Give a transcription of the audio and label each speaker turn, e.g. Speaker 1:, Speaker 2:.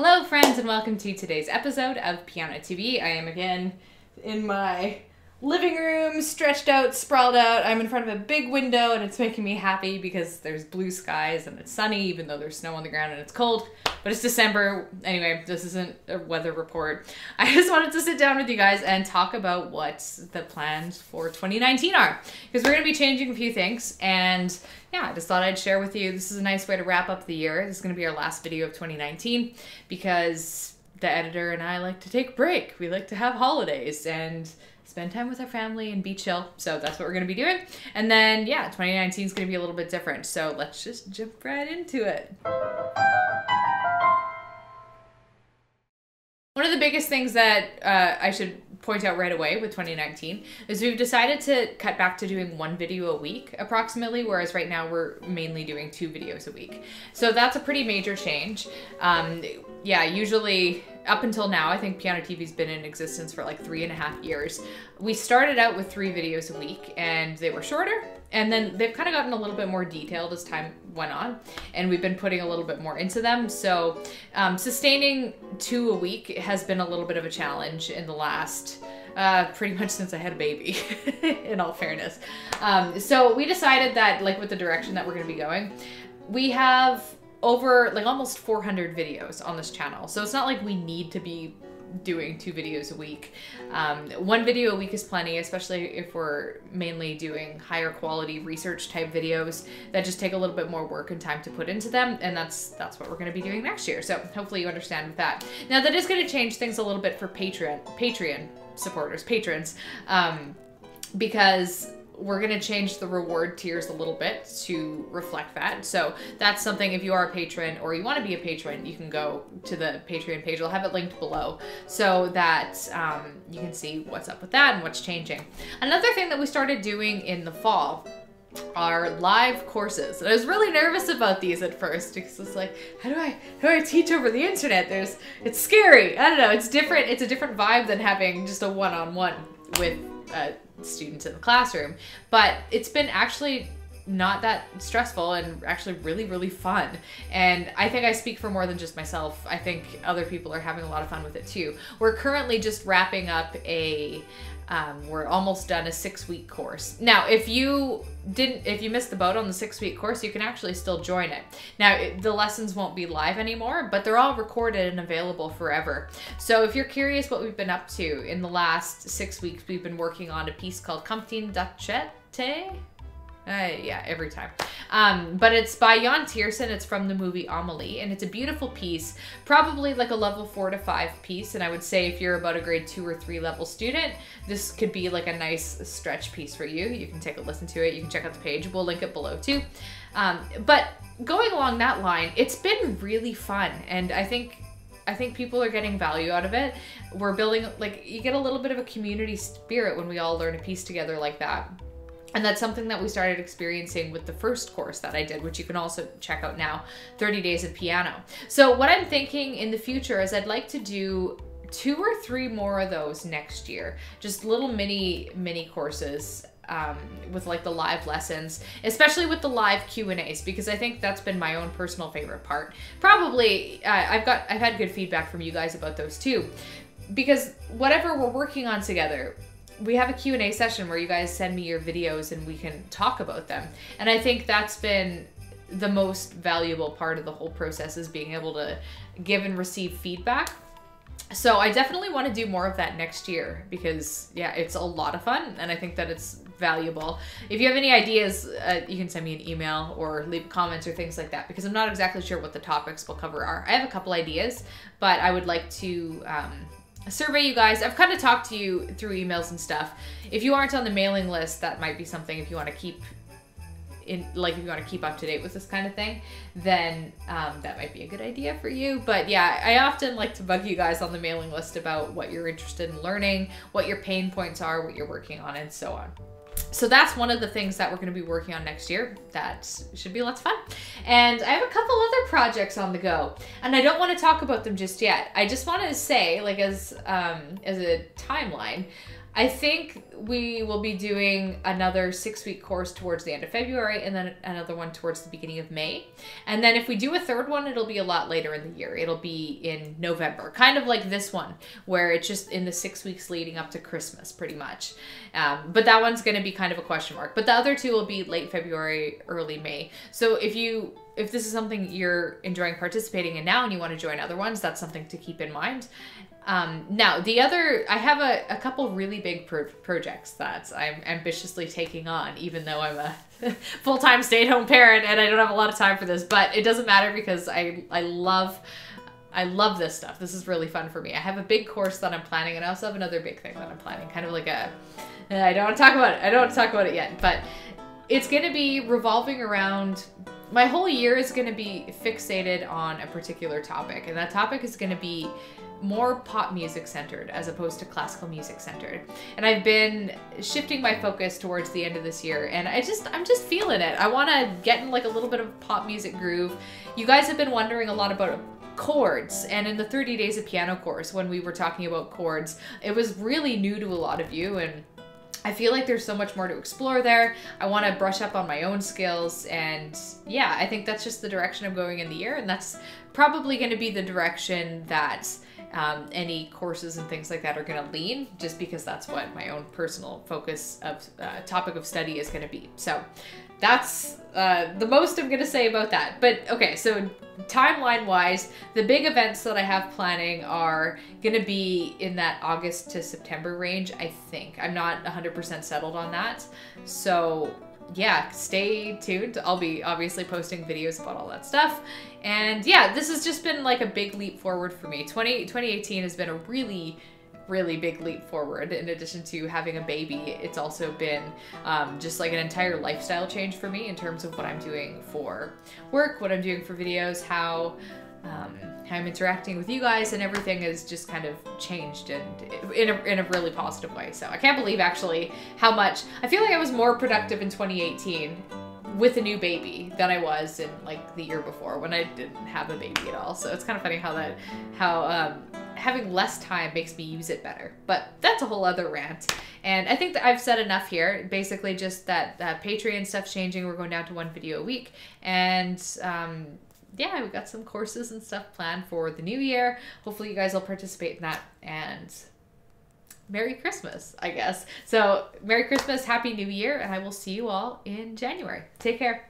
Speaker 1: Hello friends and welcome to today's episode of pianoTV. I am again in my living room, stretched out, sprawled out. I'm in front of a big window and it's making me happy because there's blue skies and it's sunny even though there's snow on the ground and it's cold. But it's December. Anyway, this isn't a weather report. I just wanted to sit down with you guys and talk about what the plans for 2019 are. Because we're going to be changing a few things and yeah, I just thought I'd share with you. This is a nice way to wrap up the year. This is going to be our last video of 2019 because the editor and I like to take a break. We like to have holidays and spend time with our family and be chill. So that's what we're going to be doing. And then, yeah, 2019 is going to be a little bit different. So let's just jump right into it. One of the biggest things that I should point out right away with 2019 is we've decided to cut back to doing one video a week approximately, whereas right now we're mainly doing 2 videos a week. So that's a pretty major change. Yeah, usually up until now, I think pianoTV's been in existence for like 3.5 years. We started out with 3 videos a week and they were shorter, and then they've kind of gotten a little bit more detailed as time went on, and we've been putting a little bit more into them. So sustaining 2 a week has been a little bit of a challenge in the last pretty much since I had a baby, in all fairness. So we decided that, like, with the direction that we're going to be going, we have over like almost 400 videos on this channel. So it's not like we need to be doing 2 videos a week. 1 video a week is plenty, especially if we're mainly doing higher quality research type videos that just take a little bit more work and time to put into them. And that's what we're going to be doing next year. So hopefully you understand with that. Now that is going to change things a little bit for Patreon supporters, patrons, because we're going to change the reward tiers a little bit to reflect that. So that's something, if you are a patron or you want to be a patron, you can go to the Patreon page. I'll have it linked below so that you can see what's up with that and what's changing. Another thing that we started doing in the fall are live courses. And I was really nervous about these at first because it's like, how do I teach over the internet? It's scary. I don't know. It's different. It's a different vibe than having just a one-on-one with students in the classroom, but it's been actually not that stressful and actually really, really fun. And I think I speak for more than just myself. I think other people are having a lot of fun with it too. We're currently just wrapping up we're almost done a 6-week course. Now, if you missed the boat on the 6-week course, you can actually still join it. Now, the lessons won't be live anymore, but they're all recorded and available forever. So if you're curious what we've been up to in the last 6 weeks, we've been working on a piece called Comptine d'Achete. Yeah, every time. But it's by Jan Tiersen. It's from the movie Amelie, and it's a beautiful piece, probably like a level 4 to 5 piece. And I would say if you're about a grade 2 or 3 level student, this could be like a nice stretch piece for you. You can take a listen to it. You can check out the page. We'll link it below too. But going along that line, it's been really fun, and I think people are getting value out of it. We're building, like, you get a little bit of a community spirit when we all learn a piece together like that. And that's something that we started experiencing with the first course that I did, which you can also check out now, 30 Days of Piano. So what I'm thinking in the future is I'd like to do 2 or 3 more of those next year. Just little mini courses with like the live lessons, especially with the live Q&As, because I think that's been my own personal favorite part. Probably, I've had good feedback from you guys about those too, because whatever we're working on together, we have a Q&A session where you guys send me your videos and we can talk about them. And I think that's been the most valuable part of the whole process, is being able to give and receive feedback. So I definitely want to do more of that next year because, yeah, it's a lot of fun and I think that it's valuable. If you have any ideas, you can send me an email or leave comments or things like that, because I'm not exactly sure what the topics we'll cover are. I have a couple ideas, but I would like to survey you guys. I've kind of talked to you through emails and stuff. If you aren't on the mailing list, that might be something if you want to keep in, like, if you want to keep up to date with this kind of thing, then that might be a good idea for you. But yeah, I often like to bug you guys on the mailing list about what you're interested in learning, what your pain points are, what you're working on, and so on. So that's one of the things that we're going to be working on next year. That should be lots of fun. And I have a couple other projects on the go, and I don't want to talk about them just yet. I just want to say, like, as a timeline, I think we will be doing another 6-week course towards the end of February and then another one towards the beginning of May. And then if we do a third one, it'll be a lot later in the year. It'll be in November, kind of like this one, where it's just in the 6 weeks leading up to Christmas, pretty much. But that one's going to be kind of a question mark. But the other two will be late February, early May. So if this is something you're enjoying participating in now and you want to join other ones, that's something to keep in mind. Now, I have a couple really big projects that I'm ambitiously taking on, even though I'm a full-time stay-at-home parent and I don't have a lot of time for this, but it doesn't matter because I love this stuff. This is really fun for me. I have a big course that I'm planning, and I also have another big thing that I'm planning, kind of like I don't want to talk about it. I don't want to talk about it yet, but it's going to be revolving around, my whole year is going to be fixated on a particular topic, and that topic is going to be more pop music centered as opposed to classical music centered. And I've been shifting my focus towards the end of this year, and I'm just feeling it. I want to get in like a little bit of pop music groove. You guys have been wondering a lot about chords, and in the 30 Days of Piano course, when we were talking about chords, it was really new to a lot of you, and I feel like there's so much more to explore there. I want to brush up on my own skills, and yeah, I think that's just the direction I'm going in the year, and that's probably going to be the direction that any courses and things like that are going to lean, just because that's what my own personal focus of topic of study is going to be. So that's the most I'm going to say about that. But okay, so timeline wise, the big events that I have planning are going to be in that August to September range, I think. I'm not 100% settled on that. So yeah, stay tuned. I'll be obviously posting videos about all that stuff. And yeah, this has just been like a big leap forward for me. 2018 has been a really big leap forward. In addition to having a baby, it's also been just like an entire lifestyle change for me in terms of what I'm doing for work, what I'm doing for videos, how I'm interacting with you guys, and everything has just kind of changed and in a really positive way. So I can't believe actually how much, I feel like I was more productive in 2018 with a new baby than I was in like the year before when I didn't have a baby at all. So it's kind of funny how having less time makes me use it better. But that's a whole other rant. And I think that I've said enough here. Basically just that Patreon stuff's changing. We're going down to 1 video a week. And yeah, we've got some courses and stuff planned for the new year. Hopefully you guys will participate in that. And Merry Christmas, I guess. So Merry Christmas, Happy New Year, and I will see you all in January. Take care.